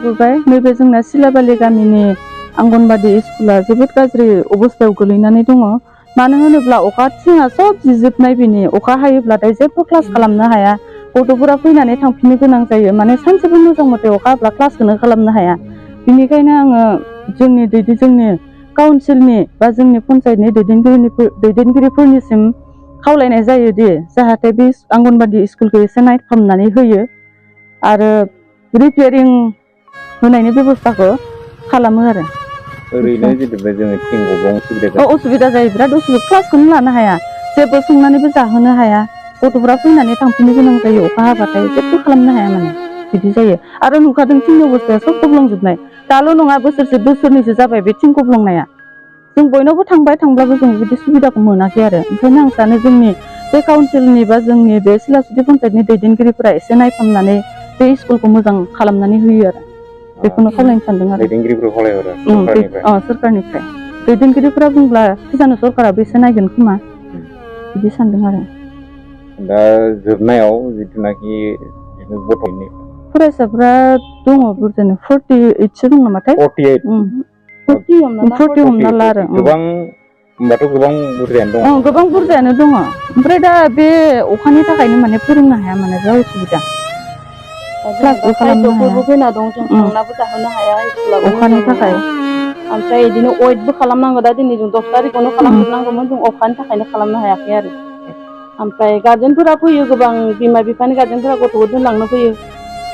नुबोबाय नैबे जोंना सिलाबालि गामिनि आंगनबादि स्कुला जोबोद गाज्रि अबस्थायाव गोलैनानै दङ। मानो होनोब्ला अखा थिङा सब जिजोबनाय बिनि अखा हायोब्लाथाय जेबो क्लास खालामनो हाया। गथ'फोरा फैनानै थांफिननो गोनां जायो। माने सानसेबो मोजां मथे अखा हाब्ला क्लासखौनो खालामनो हाया। बिनिखायनो आङो जोंनि काउन्सिलनि बा जोंनि पन्सायतनि दैदेनगिरिफोरनिसिम खावलायनाय जायोदि जाहाथे बे आंगनबादि स्कुलखौ एसे नायफामनानै होयो आरो रिपेयारिं होनायनि बेब'स्थाखौ खालामो आरो। ओरैनो जेनेबा जोङो थिं गब्लं असुबिदा जायो बिराद असुबिदा क्लासखौनो लानो हाया। जेबो संनानैबो जाहोनो हाया। गथ'फ्रा फैनानै थांफिननो गोनां जायो अखा हाबाथाय जेबो खालामनो हाया माने बिदि जायो। आरो नुखादों थिंनि अबस्थाया सब गब्लंजोबनाय। दाल' नङा बोसोरनैसो जाबाय बे थिं गब्लंनाया। जों बयनावबो थांब्लाबो जों बिदि सुबिदाखौ मोनाखै आरो। ओंखायनो आं सानो जोंनि बे काउन्सिलनि बा जोंनि बे सिलासुथि पन्सायतनि दैदेनगिरिफोरा एसे नायफामनानै बे स्कुलखौ मोजां खालामनानै होयो आरो। बेखौनो खावलायनो सानदों आरो। दैदेनगिरिफोरखौ खावलायहरो सरकारनिफ्राय। सरकारनिफ्राय दैदेनगिरिफोरा बुंब्ला जानो सरकाराबो एसे नायगोन खोमा बिदि सानदों आरो। दा जोबनायाव जिथुनाखि गथ'नि फरायसाफ्रा दङ बुरजानो 48सो दं नामाथाय। 40 हमना ला आरो। गोबां होमबाथ' गोबां बुरजायानो दङ। गोबां बुरजायानो दङ। ओमफ्राय दा बे अखानि थाखायनो माने फोरोंनो हाया माने बिराद उसुबिदा। क्लासबो खालामनो हाया। फैना दं जों थांनाबो जाहोनो हाया स्कुलाबो अखानि थाखाय। ओमफ्राय बिदिनो वेटबो खालामनांगौ। दा दिनै जों 10 तारिखआवनो खालामजोबनांगौमोन जों अखानि थाखायनो खालामनो हायाखै आरो। ओमफ्राय गार्जेनफोरा फैयो गोबां बिमा बिफानि गार्जेनफोरा गथ'खौ दोनलांनो फैयो।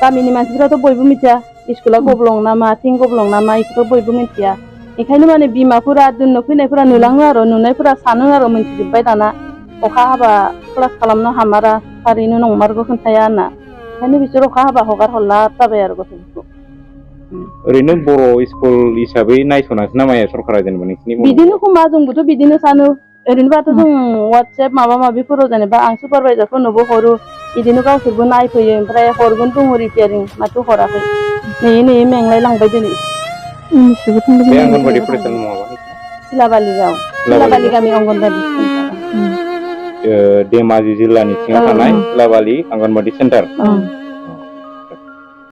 गामिनि मानसिफ्राथ' बयबो मिथिया स्कुला गब्लं ना मा थिं गब्लं ना मा बेखौथ' बयबो मिथिया। बेखायनो माने बिमाफोरा दोननो फैनायफोरा नुलाङो आरो नुनायफोरा सानो आरो मिथिजोब्बाय दाना अखा हाबा क्लास खालामनो हामारा थारैनो नंमारगौ खोन्थाया होनना। ओंखायनो बिसोर अखा हाबा हगार हरला जाबाय आरो गथ'फोरखौ। ओरैनो बर' स्कुल हिसाबै नायस'नासै ना माया सरकारा जेनेबा नोंसिनि बिदिनो खोमा जोंबोथ' बिदिनो सानो। ओरैनोबाथ' जों वाट्सएप माबा माबिफोराव जेनेबा आं सुपारभाइजारफोरनोबो हरो। बिदिनो गावसोरबो नायफैयो ओमफ्राय हरगोन दङ रिपेयारिं माथो हराखै। नेयै मेंलाय लांबाय दिनै। बे आंगनबादि फरायसालि नङाबा सिलाबालि गामि अंगनबादि सेन्टार। धेमाजि जिल्लानि सिङाव थानाय सिलाबालि आंगनबादि सेन्टार।